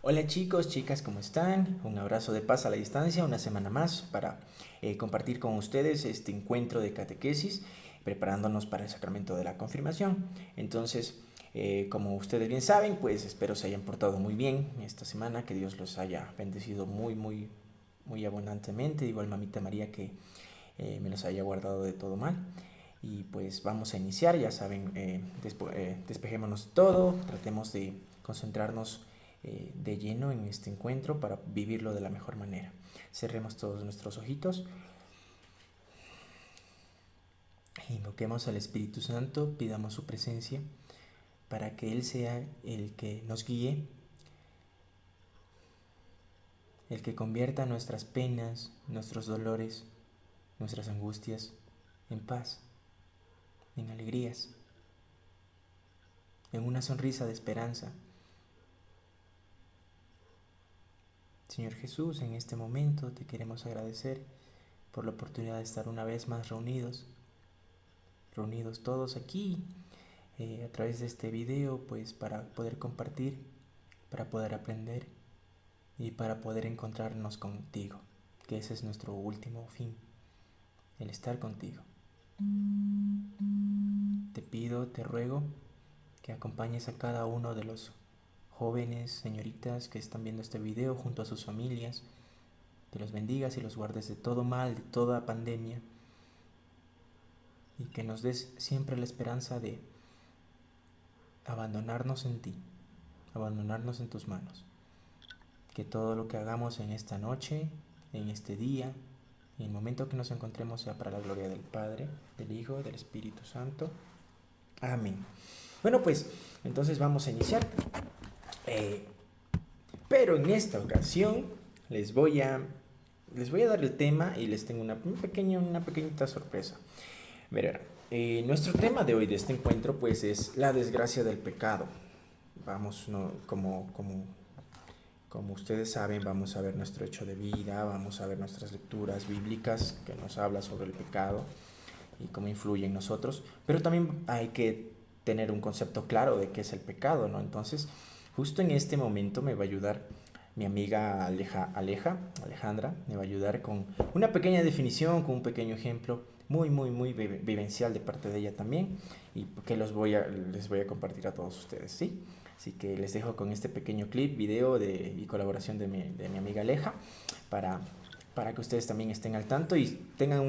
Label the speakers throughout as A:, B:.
A: Hola chicos, chicas, ¿cómo están? Un abrazo de paz a la distancia, una semana más para compartir con ustedes este encuentro de catequesis, preparándonos para el sacramento de la confirmación. Entonces, como ustedes bien saben, pues espero se hayan portado muy bien esta semana, que Dios los haya bendecido muy abundantemente, igual mamita María que me los haya guardado de todo mal. Y pues vamos a iniciar, ya saben, despejémonos todo, tratemos de concentrarnos de lleno en este encuentro para vivirlo de la mejor manera. Cerremos todos nuestros ojitos, invoquemos al Espíritu Santo, pidamos su presencia para que Él sea el que nos guíe, el que convierta nuestras penas, nuestros dolores, nuestras angustias en paz, en alegrías, en una sonrisa de esperanza. Señor Jesús, en este momento te queremos agradecer por la oportunidad de estar una vez más reunidos todos aquí a través de este video, pues para poder compartir, para poder aprender y para poder encontrarnos contigo, que ese es nuestro último fin, el estar contigo. Te pido, te ruego que acompañes a cada uno de los jóvenes, señoritas que están viendo este video junto a sus familias, que los bendigas y los guardes de todo mal, de toda pandemia, y que nos des siempre la esperanza de abandonarnos en ti, abandonarnos en tus manos. Que todo lo que hagamos en esta noche, en este día, en el momento que nos encontremos sea para la gloria del Padre, del Hijo, del Espíritu Santo. Amén. Bueno, pues entonces vamos a iniciar. Pero en esta ocasión les voy a dar el tema y les tengo una pequeñita sorpresa. Verán, nuestro tema de hoy, de este encuentro, pues es la desgracia del pecado. Vamos, no, como ustedes saben, vamos a ver nuestro hecho de vida, vamos a ver nuestras lecturas bíblicas que nos habla sobre el pecado y cómo influye en nosotros, pero también hay que tener un concepto claro de qué es el pecado, ¿no? Entonces, justo en este momento me va a ayudar mi amiga Alejandra, me va a ayudar con una pequeña definición, con un pequeño ejemplo muy vivencial de parte de ella también, y que les voy a compartir a todos ustedes, ¿sí? Así que les dejo con este pequeño clip, video y colaboración de mi amiga Aleja para que ustedes también estén al tanto y tengan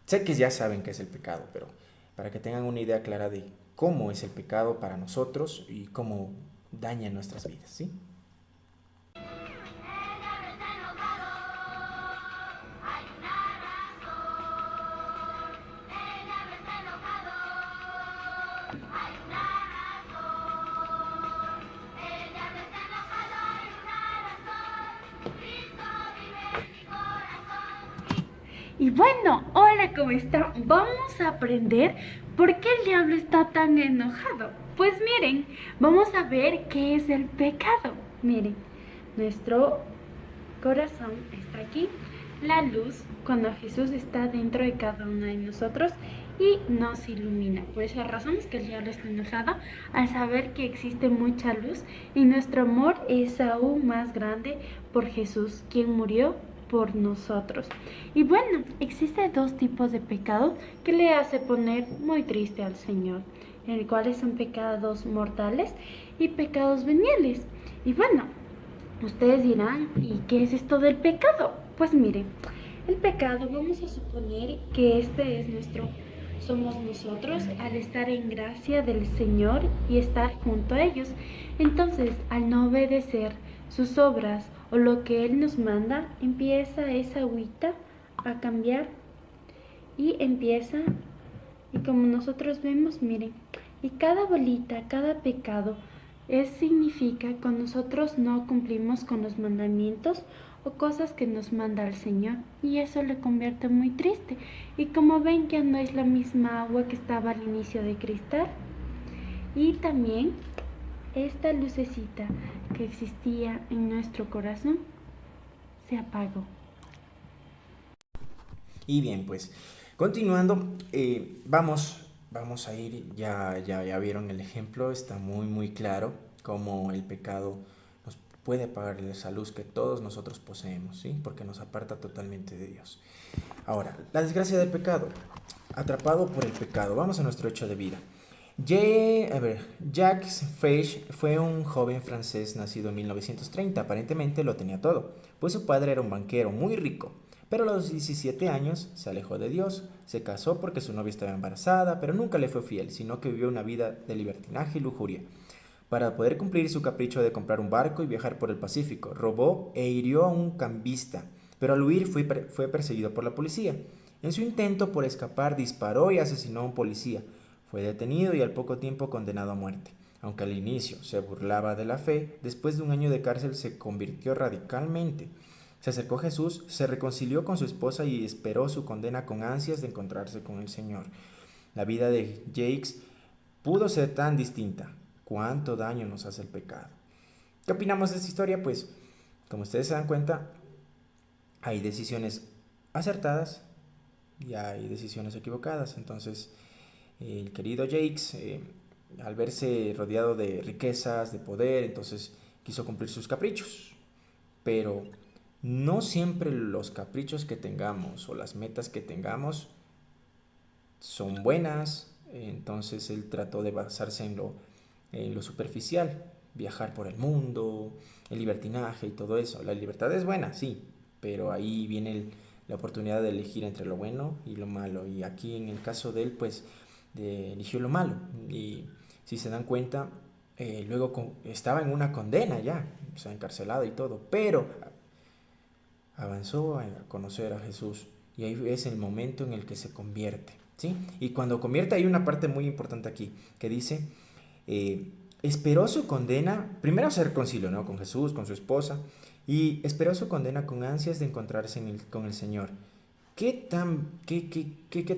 A: sé que ya saben qué es el pecado, pero para que tengan una idea clara de cómo es el pecado para nosotros y cómo daña nuestras vidas, ¿sí?
B: Y bueno, hola, ¿cómo están? Vamos a aprender por qué el diablo está tan enojado. Pues miren, vamos a ver qué es el pecado. Miren, nuestro corazón está aquí, la luz, cuando Jesús está dentro de cada uno de nosotros y nos ilumina. Por esa razón es que el diablo está enojado al saber que existe mucha luz y nuestro amor es aún más grande por Jesús, quien murió por nosotros. Y bueno, existen dos tipos de pecados que le hace poner muy triste al Señor, el cual son pecados mortales y pecados veniales. Y bueno, ustedes dirán, ¿y qué es esto del pecado? Pues miren, el pecado, vamos a suponer que somos nosotros al estar en gracia del Señor y estar junto a ellos. Entonces, al no obedecer sus obras o lo que Él nos manda, empieza esa agüita a cambiar y como nosotros vemos, miren, y cada bolita, cada pecado, significa que nosotros no cumplimos con los mandamientos o cosas que nos manda el Señor, y eso le convierte muy triste. Y como ven, que no es la misma agua que estaba al inicio de cristal. Y también esta lucecita que existía en nuestro corazón se apagó.
A: Y bien, pues continuando, vamos a ir, ya vieron el ejemplo, está muy claro cómo el pecado nos puede apagar esa luz que todos nosotros poseemos, ¿sí? Porque nos aparta totalmente de Dios. Ahora, la desgracia del pecado. Atrapado por el pecado. Vamos a nuestro hecho de vida. Jacques Fage fue un joven francés nacido en 1930. Aparentemente lo tenía todo, pues su padre era un banquero muy rico. Pero a los 17 años se alejó de Dios, se casó porque su novia estaba embarazada, pero nunca le fue fiel, sino que vivió una vida de libertinaje y lujuria. Para poder cumplir su capricho de comprar un barco y viajar por el Pacífico, robó e hirió a un cambista, pero al huir fue perseguido por la policía. En su intento por escapar disparó y asesinó a un policía. Fue detenido y al poco tiempo condenado a muerte. Aunque al inicio se burlaba de la fe, después de un año de cárcel se convirtió radicalmente. Se acercó a Jesús, se reconcilió con su esposa y esperó su condena con ansias de encontrarse con el Señor. La vida de Jacques pudo ser tan distinta. ¿Cuánto daño nos hace el pecado? ¿Qué opinamos de esta historia? Pues, como ustedes se dan cuenta, hay decisiones acertadas y hay decisiones equivocadas. Entonces, el querido Jacques, al verse rodeado de riquezas, de poder, entonces quiso cumplir sus caprichos. Pero no siempre los caprichos que tengamos o las metas que tengamos son buenas. Entonces él trató de basarse en lo superficial, viajar por el mundo, el libertinaje y todo eso. La libertad es buena, sí, pero ahí viene la oportunidad de elegir entre lo bueno y lo malo. Y aquí en el caso de él, pues eligió lo malo. Y si se dan cuenta, luego estaba en una condena ya, o sea, encarcelado y todo, pero avanzó a conocer a Jesús y ahí es el momento en el que se convierte, ¿sí? Y cuando convierte hay una parte muy importante aquí que dice, esperó su condena, primero se reconcilió, ¿no?, con Jesús, con su esposa, y esperó su condena con ansias de encontrarse con el Señor. ¿Qué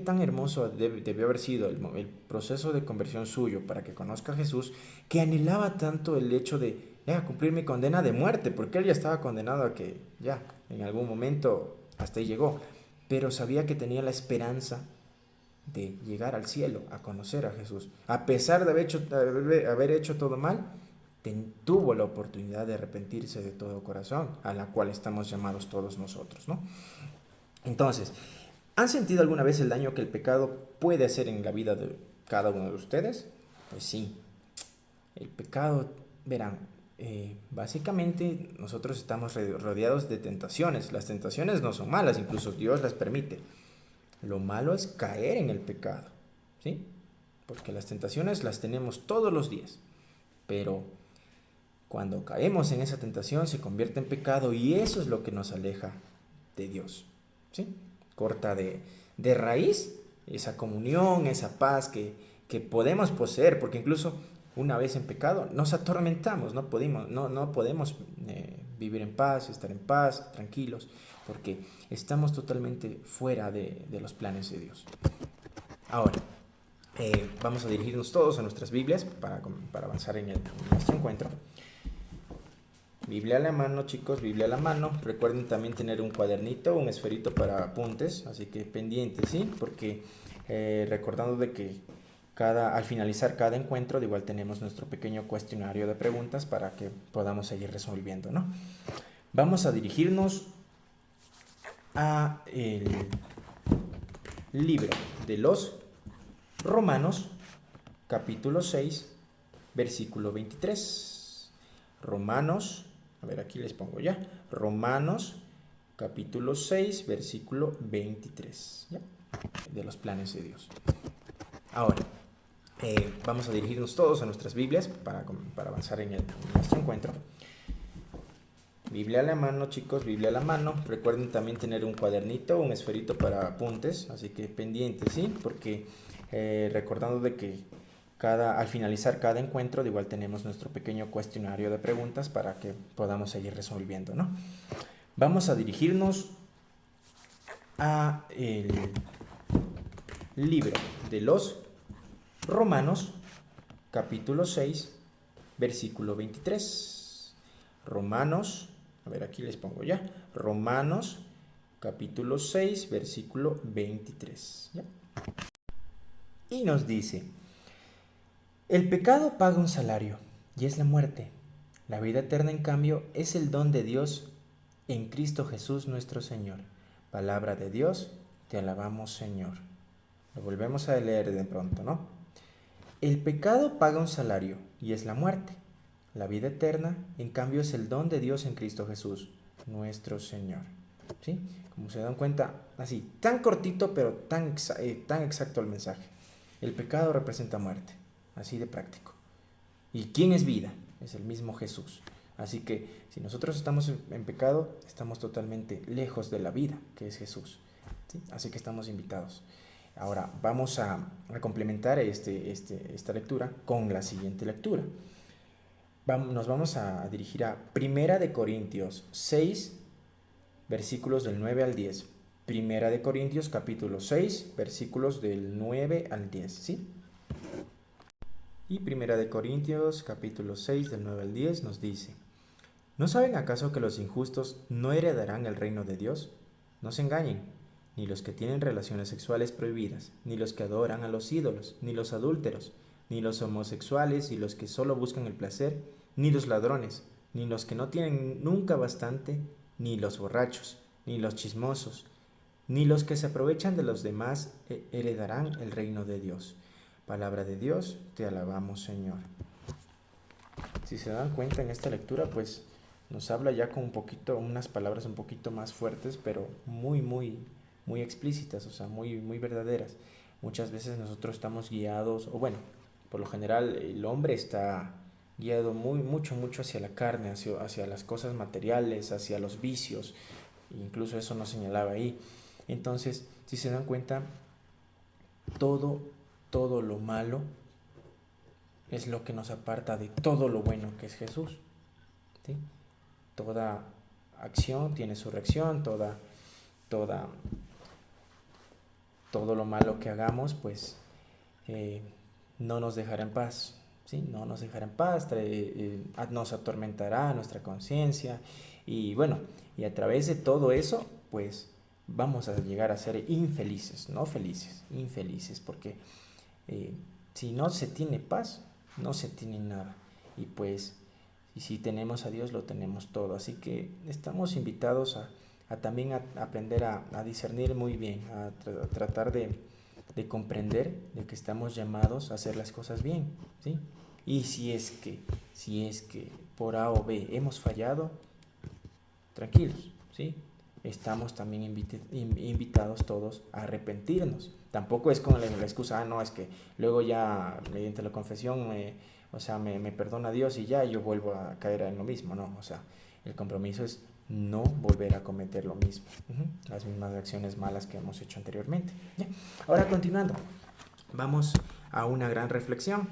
A: tan hermoso debió haber sido el proceso de conversión suyo para que conozca a Jesús, que anhelaba tanto el hecho de cumplir mi condena de muerte, porque él ya estaba condenado a que ya en algún momento hasta ahí llegó, pero sabía que tenía la esperanza de llegar al cielo, a conocer a Jesús. A pesar de haber hecho todo mal, tuvo la oportunidad de arrepentirse de todo corazón, a la cual estamos llamados todos nosotros, ¿no? Entonces, ¿han sentido alguna vez el daño que el pecado puede hacer en la vida de cada uno de ustedes? Pues sí, el pecado, verán, básicamente nosotros estamos rodeados de tentaciones. Las tentaciones no son malas, incluso Dios las permite. Lo malo es caer en el pecado, ¿sí? Porque las tentaciones las tenemos todos los días, pero cuando caemos en esa tentación se convierte en pecado y eso es lo que nos aleja de Dios, ¿sí? Corta de raíz esa comunión, esa paz que podemos poseer, porque incluso una vez en pecado nos atormentamos, no podemos vivir en paz, estar en paz, tranquilos, porque estamos totalmente fuera de los planes de Dios. Ahora, vamos a dirigirnos todos a nuestras Biblias para avanzar en nuestro encuentro. Biblia a la mano, chicos, Biblia a la mano. Recuerden también tener un cuadernito, un esferito para apuntes, así que pendientes, ¿sí? Porque recordando de que al finalizar cada encuentro, de igual tenemos nuestro pequeño cuestionario de preguntas para que podamos seguir resolviendo, ¿no? Vamos a dirigirnos a el libro de los Romanos, capítulo 6, versículo 23. Romanos, a ver, aquí les pongo ya. Romanos, capítulo 6, versículo 23, ¿ya? De los planes de Dios. Ahora, vamos a dirigirnos todos a nuestras Biblias para avanzar en nuestro encuentro. Biblia a la mano, chicos, Biblia a la mano. Recuerden también tener un cuadernito, un esferito para apuntes, así que pendientes, ¿sí? Porque recordando de que al finalizar cada encuentro, de igual tenemos nuestro pequeño cuestionario de preguntas para que podamos seguir resolviendo, ¿no? Vamos a dirigirnos a el libro de los Romanos, capítulo 6, versículo 23. Romanos, a ver, aquí les pongo ya. Romanos, capítulo 6, versículo 23, ¿ya? Y nos dice: el pecado paga un salario, y es la muerte. La vida eterna, en cambio, es el don de Dios en Cristo Jesús nuestro Señor. Palabra de Dios, te alabamos, Señor. Lo volvemos a leer de pronto, ¿no? El pecado paga un salario y es la muerte. La vida eterna, en cambio, es el don de Dios en Cristo Jesús nuestro Señor. ¿Sí? Como se dan cuenta, así, tan cortito, pero tan exacto el mensaje. El pecado representa muerte, así de práctico. ¿Y quién es vida? Es el mismo Jesús. Así que si nosotros estamos en pecado, estamos totalmente lejos de la vida, que es Jesús. ¿Sí? Así que estamos invitados. Ahora vamos a complementar esta lectura con la siguiente lectura. Nos vamos a dirigir a Primera de Corintios 6, versículos del 9 al 10. Primera de Corintios capítulo 6, versículos del 9 al 10, ¿sí? Y Primera de Corintios capítulo 6 del 9 al 10 nos dice: ¿No saben acaso que los injustos no heredarán el reino de Dios? No se engañen, ni los que tienen relaciones sexuales prohibidas, ni los que adoran a los ídolos, ni los adúlteros, ni los homosexuales y los que solo buscan el placer, ni los ladrones, ni los que no tienen nunca bastante, ni los borrachos, ni los chismosos, ni los que se aprovechan de los demás heredarán el reino de Dios. Palabra de Dios, te alabamos, Señor. Si se dan cuenta en esta lectura, pues nos habla ya con unas palabras un poquito más fuertes, pero muy explícitas, o sea, muy verdaderas. Muchas veces nosotros estamos guiados, o bueno, por lo general el hombre está guiado mucho hacia la carne, hacia las cosas materiales, hacia los vicios. Incluso eso nos señalaba ahí. Entonces, si se dan cuenta, todo lo malo es lo que nos aparta de todo lo bueno que es Jesús. ¿Sí? Toda acción tiene su reacción, todo lo malo que hagamos, pues no nos dejará en paz. ¿Sí? No nos dejará en paz, nos atormentará nuestra conciencia y bueno, y a través de todo eso, pues vamos a llegar a ser infelices, no felices, infelices, porque si no se tiene paz, no se tiene nada. Y pues, y si tenemos a Dios, lo tenemos todo. Así que estamos invitados a también aprender a discernir muy bien, a tratar de comprender de que estamos llamados a hacer las cosas bien, ¿sí? Y si es que por A o B hemos fallado, tranquilos, ¿sí? Estamos también invitados todos a arrepentirnos. Tampoco es con la excusa, no, es que luego ya mediante la confesión me perdona Dios y ya yo vuelvo a caer en lo mismo, no, o sea, el compromiso es no volver a cometer lo mismo, las mismas acciones malas que hemos hecho anteriormente. ¿Ya? Ahora continuando, vamos a una gran reflexión.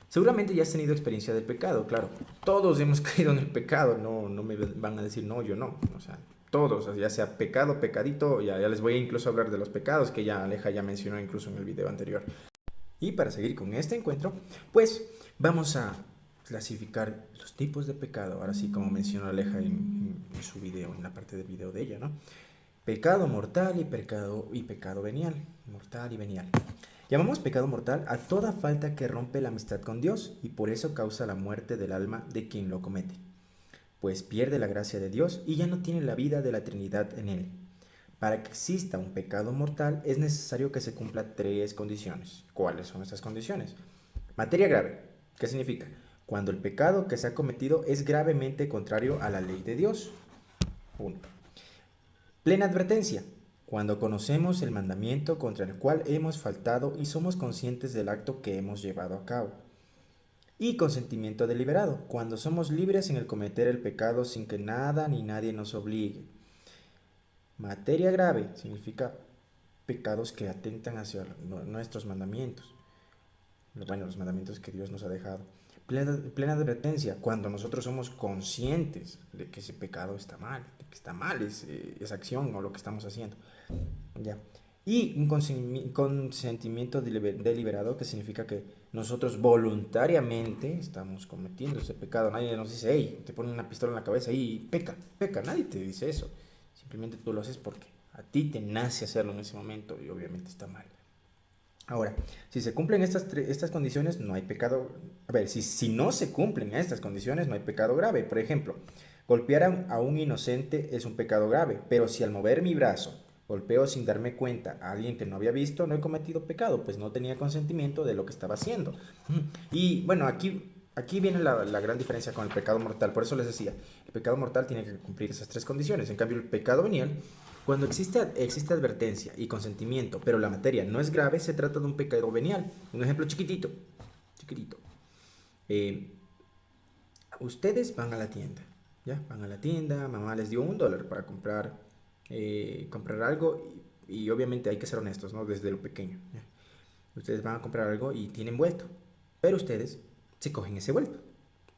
A: Seguramente ya has tenido experiencia del pecado, claro. Todos hemos caído en el pecado, no me van a decir, no, yo no. O sea, todos, ya sea pecado, pecadito, ya les voy a incluso hablar de los pecados que ya Aleja ya mencionó incluso en el video anterior. Y para seguir con este encuentro, pues vamos a clasificar los tipos de pecado, ahora sí como mencionó Aleja en su video, en la parte del video de ella, ¿no? Pecado mortal y pecado venial, mortal y venial. Llamamos pecado mortal a toda falta que rompe la amistad con Dios y por eso causa la muerte del alma de quien lo comete, pues pierde la gracia de Dios y ya no tiene la vida de la Trinidad en él. Para que exista un pecado mortal es necesario que se cumplan 3 condiciones. ¿Cuáles son estas condiciones? Materia grave. ¿Qué significa? Cuando el pecado que se ha cometido es gravemente contrario a la ley de Dios. 1. Plena advertencia. Cuando conocemos el mandamiento contra el cual hemos faltado y somos conscientes del acto que hemos llevado a cabo. Y consentimiento deliberado, cuando somos libres en el cometer el pecado sin que nada ni nadie nos obligue. Materia grave significa pecados que atentan hacia nuestros mandamientos. Bueno, los mandamientos que Dios nos ha dejado. Plena advertencia, cuando nosotros somos conscientes de que ese pecado está mal, de que está mal esa acción o lo que estamos haciendo. ¿Ya? Y un consentimiento deliberado, que significa que nosotros voluntariamente estamos cometiendo ese pecado. Nadie nos dice, hey, te ponen una pistola en la cabeza y peca. Nadie te dice eso. Simplemente tú lo haces porque a ti te nace hacerlo en ese momento y obviamente está mal. Ahora, si se cumplen estas condiciones, no hay pecado. A ver, si no se cumplen estas condiciones, no hay pecado grave. Por ejemplo, golpear a un inocente es un pecado grave, pero si al mover mi brazo golpeo sin darme cuenta a alguien que no había visto, no he cometido pecado, pues no tenía consentimiento de lo que estaba haciendo. Y bueno, aquí viene la gran diferencia con el pecado mortal. Por eso les decía, el pecado mortal tiene que cumplir esas tres condiciones. En cambio, el pecado venial, cuando existe advertencia y consentimiento, pero la materia no es grave, se trata de un pecado venial. Un ejemplo chiquitito, chiquitito. Eh, Ustedes van a la tienda, ¿ya? Van a la tienda, mamá les dio $1 para comprar algo y obviamente hay que ser honestos, ¿no? Desde lo pequeño, ¿ya? Ustedes van a comprar algo y tienen vuelto, pero ustedes se cogen ese vuelto,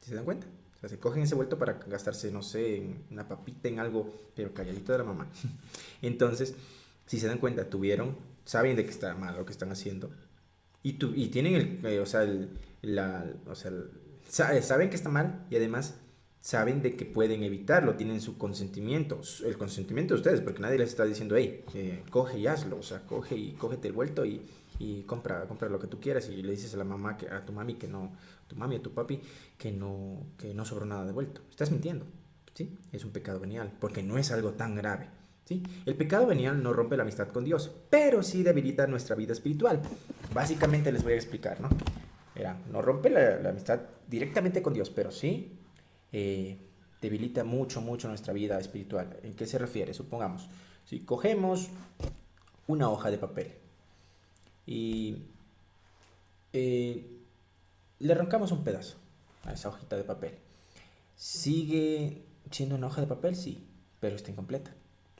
A: ¿sí se dan cuenta? O sea, se cogen ese vuelto para gastarse, no sé, en una papita, en algo, pero calladito de la mamá. Entonces, si se dan cuenta, saben de que está mal lo que están haciendo y tienen o sea, saben que está mal y además saben de que pueden evitarlo, tienen su consentimiento, el consentimiento de ustedes, porque nadie les está diciendo, hey, coge y hazlo, o sea, coge y cógete el vuelto y compra lo que tú quieras y le dices a la mamá, a tu mami que no, a tu mami, a tu papi, que no sobró nada de vuelto. Estás mintiendo, ¿sí? Es un pecado venial, porque no es algo tan grave. ¿Sí? El pecado venial no rompe la amistad con Dios, pero sí debilita nuestra vida espiritual. Básicamente les voy a explicar, ¿no? Verán, no rompe la amistad directamente con Dios, pero sí debilita mucho, mucho nuestra vida espiritual. ¿En qué se refiere? Supongamos, si cogemos una hoja de papel y eh, le arrancamos un pedazo a esa hojita de papel, ¿sigue siendo una hoja de papel? Sí, pero está incompleta,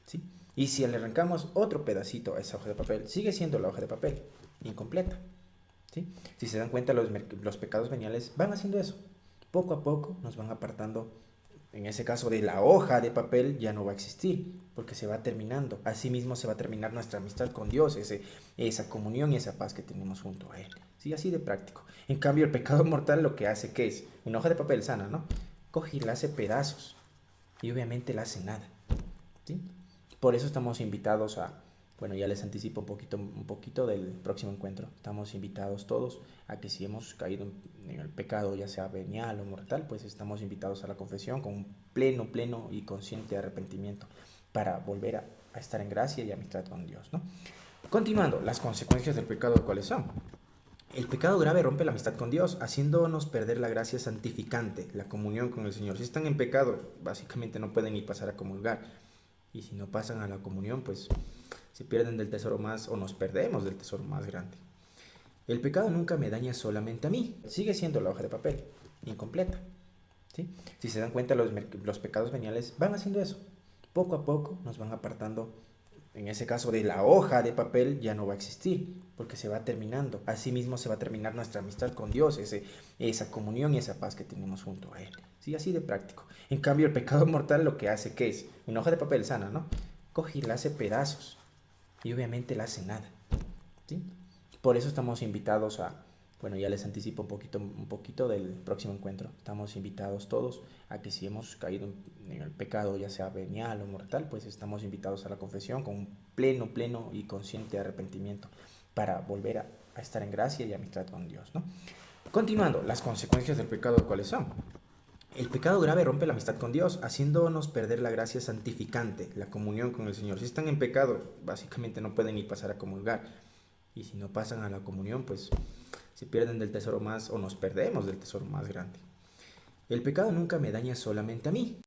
A: ¿sí? Y si le arrancamos otro pedacito a esa hoja de papel, sigue siendo la hoja de papel, incompleta, ¿sí? Si se dan cuenta, los pecados veniales van haciendo eso. Poco a poco nos van apartando. En ese caso de la hoja de papel ya no va a existir, porque se va terminando. Asimismo se va a terminar nuestra amistad con Dios, esa comunión y esa paz que tenemos junto a Él. Sí, así de práctico. En cambio, el pecado mortal lo que hace, ¿qué es? Una hoja de papel sana, ¿no? Coge y la hace pedazos. Y obviamente la hace nada, ¿sí? Por eso estamos invitados bueno, ya les anticipo un poquito del próximo encuentro. Estamos invitados todos a que si hemos caído en el pecado, ya sea venial o mortal, pues estamos invitados a la confesión con un pleno y consciente arrepentimiento para volver a estar en gracia y amistad con Dios, ¿no? Continuando, las consecuencias del pecado, ¿cuáles son? El pecado grave rompe la amistad con Dios, haciéndonos perder la gracia santificante, la comunión con el Señor. Si están en pecado, básicamente no pueden ni pasar a comulgar. Y si no pasan a la comunión, pues se pierden del tesoro más o nos perdemos del tesoro más grande. El pecado nunca me daña solamente a mí. Sigue siendo la hoja de papel, incompleta, ¿sí? Si se dan cuenta, los pecados veniales van haciendo eso. Poco a poco nos van apartando. En ese caso de la hoja de papel ya no va a existir, porque se va terminando. Asimismo se va a terminar nuestra amistad con Dios, esa comunión y esa paz que tenemos junto a Él. Sí, así de práctico. En cambio, el pecado mortal lo que hace, ¿qué es? Una hoja de papel sana, ¿no? Coge y la hace pedazos. Y obviamente la hace nada, ¿sí? Por eso estamos invitados bueno, ya les anticipo un poquito del próximo encuentro. Estamos invitados todos a que si hemos caído en el pecado, ya sea venial o mortal, pues estamos invitados a la confesión con un pleno y consciente arrepentimiento para volver a estar en gracia y amistad con Dios, ¿no? Continuando, las consecuencias del pecado, ¿cuáles son? El pecado grave rompe la amistad con Dios, haciéndonos perder la gracia santificante, la comunión con el Señor. Si están en pecado, básicamente no pueden ni pasar a comulgar. Y si no pasan a la comunión, pues se pierden del tesoro más o nos perdemos del tesoro más grande. El pecado nunca me daña solamente a mí.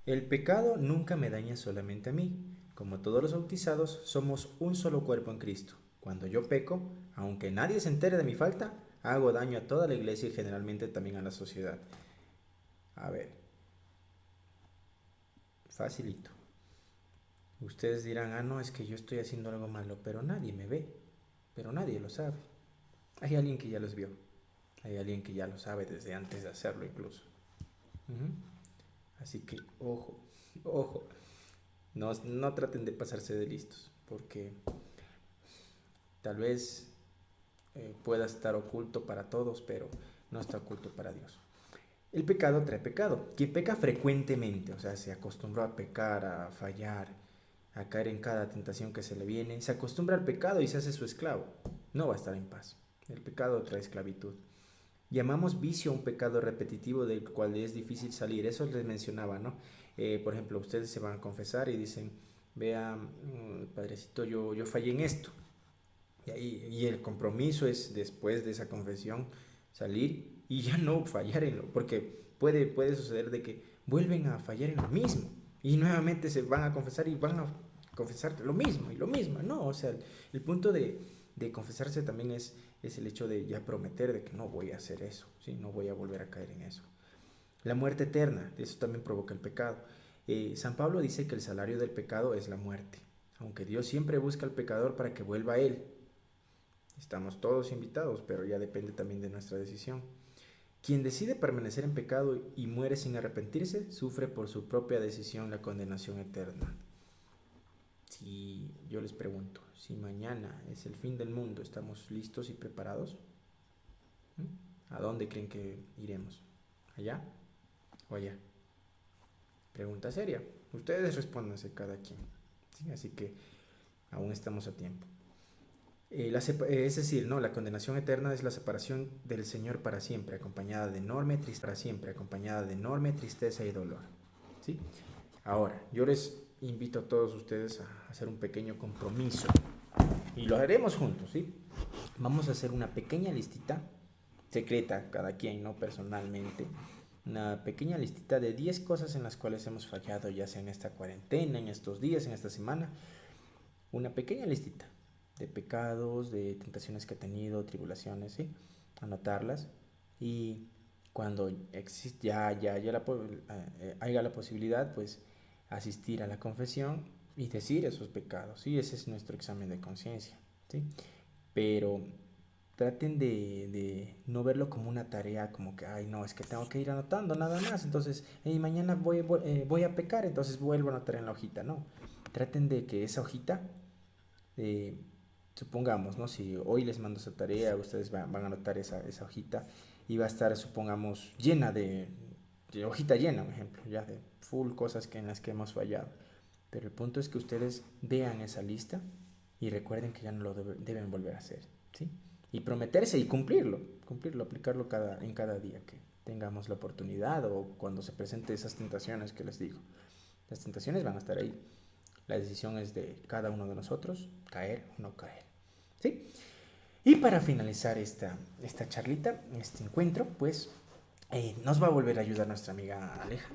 A: El pecado nunca me daña solamente a mí. Como todos los bautizados, somos un solo cuerpo en Cristo. Cuando yo peco, aunque nadie se entere de mi falta, hago daño a toda la iglesia y generalmente también a la sociedad. A ver, facilito. Ustedes dirán, no, es que yo estoy haciendo algo malo, pero nadie me ve, pero nadie lo sabe. Hay alguien que ya los vio, hay alguien que ya lo sabe desde antes de hacerlo incluso. Ujú. Así que, ojo, ojo, no traten de pasarse de listos, porque tal vez pueda estar oculto para todos, pero no está oculto para Dios. El pecado trae pecado. Quien peca frecuentemente, o sea, se acostumbró a pecar, a fallar, a caer en cada tentación que se le viene, se acostumbra al pecado y se hace su esclavo. no va a estar en paz. El pecado trae esclavitud. Llamamos vicio a un pecado repetitivo del cual es difícil salir. Eso les mencionaba, ¿no? Por ejemplo, ustedes se van a confesar y dicen, vea, padrecito, yo fallé en esto. Y el compromiso es después de esa confesión salir y ya no fallar en lo, porque puede suceder de que vuelven a fallar en lo mismo y nuevamente se van a confesar y van a confesar lo mismo y lo mismo, ¿no? O sea, el punto de confesarse también es el hecho de ya prometer de que no voy a hacer eso, ¿sí? No voy a volver a caer en eso. La muerte eterna, eso también provoca el pecado. San Pablo dice que el salario del pecado es la muerte, aunque Dios siempre busca al pecador para que vuelva a él. Estamos todos invitados, pero ya depende también de nuestra decisión. Quien decide permanecer en pecado y muere sin arrepentirse, sufre por su propia decisión la condenación eterna. Si yo les pregunto, si mañana es el fin del mundo, ¿estamos listos y preparados? ¿A dónde creen que iremos? ¿Allá o allá? Pregunta seria. Ustedes respóndanse cada quien. ¿Sí? Así que aún estamos a tiempo. Es decir, no, la condenación eterna es la separación del Señor para siempre, acompañada de enorme tristeza y dolor. ¿Sí? Ahora, yo les invito a todos ustedes a hacer un pequeño compromiso y lo haremos juntos, ¿sí? Vamos a hacer una pequeña listita secreta, cada quien, no personalmente, una pequeña listita de 10 cosas en las cuales hemos fallado, ya sea en esta cuarentena, en estos días, en esta semana, una pequeña listita de pecados, de tentaciones que he tenido, tribulaciones, ¿sí? Anotarlas y cuando existe, haya la posibilidad, pues asistir a la confesión y decir esos pecados, ¿sí? Ese es nuestro examen de conciencia, ¿sí? Pero traten de no verlo como una tarea, como que, ay, no, es que tengo que ir anotando nada más, entonces, hey, mañana voy a pecar, entonces vuelvo a anotar en la hojita, no. Traten de que esa hojita eh, supongamos, ¿no? Si hoy les mando esa tarea, ustedes van a anotar esa hojita y va a estar, supongamos, llena de hojita llena, por ejemplo, ya de full cosas en las que hemos fallado. Pero el punto es que ustedes vean esa lista y recuerden que ya no lo deben volver a hacer, ¿sí? Y prometerse y cumplirlo, aplicarlo en cada día que tengamos la oportunidad o cuando se presenten esas tentaciones que les digo. Las tentaciones van a estar ahí. La decisión es de cada uno de nosotros, caer o no caer. ¿Sí? Y para finalizar esta charlita, este encuentro, pues nos va a volver a ayudar nuestra amiga Aleja.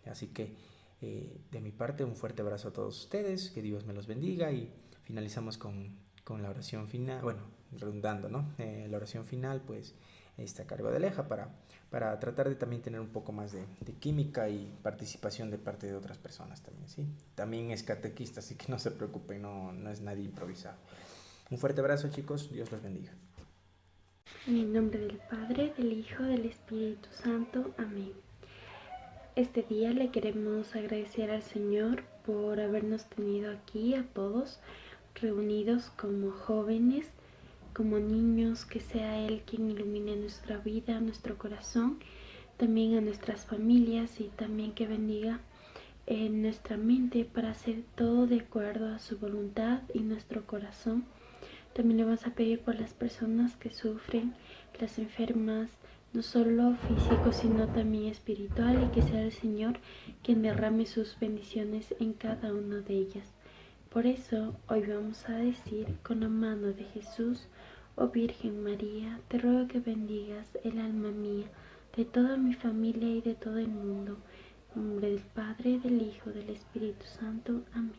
A: Así que de mi parte, un fuerte abrazo a todos ustedes, que Dios me los bendiga y finalizamos con la oración final, bueno, redundando, ¿no? La oración final, pues está a cargo de Aleja para tratar de también tener un poco más de química y participación de parte de otras personas también, ¿sí? También es catequista, así que no se preocupen, no es nadie improvisado. Un fuerte abrazo, chicos, Dios los bendiga.
B: En el nombre del Padre, del Hijo, del Espíritu Santo. Amén. Este día le queremos agradecer al Señor por habernos tenido aquí a todos reunidos como jóvenes, como niños, que sea Él quien ilumine nuestra vida, nuestro corazón, también a nuestras familias y también que bendiga en nuestra mente para hacer todo de acuerdo a su voluntad y nuestro corazón. También le vamos a pedir por las personas que sufren, las enfermas, no solo físico sino también espiritual, y que sea el Señor quien derrame sus bendiciones en cada una de ellas. Por eso hoy vamos a decir con la mano de Jesús: oh Virgen María, te ruego que bendigas el alma mía, de toda mi familia y de todo el mundo. En nombre del Padre, del Hijo, del Espíritu Santo. Amén.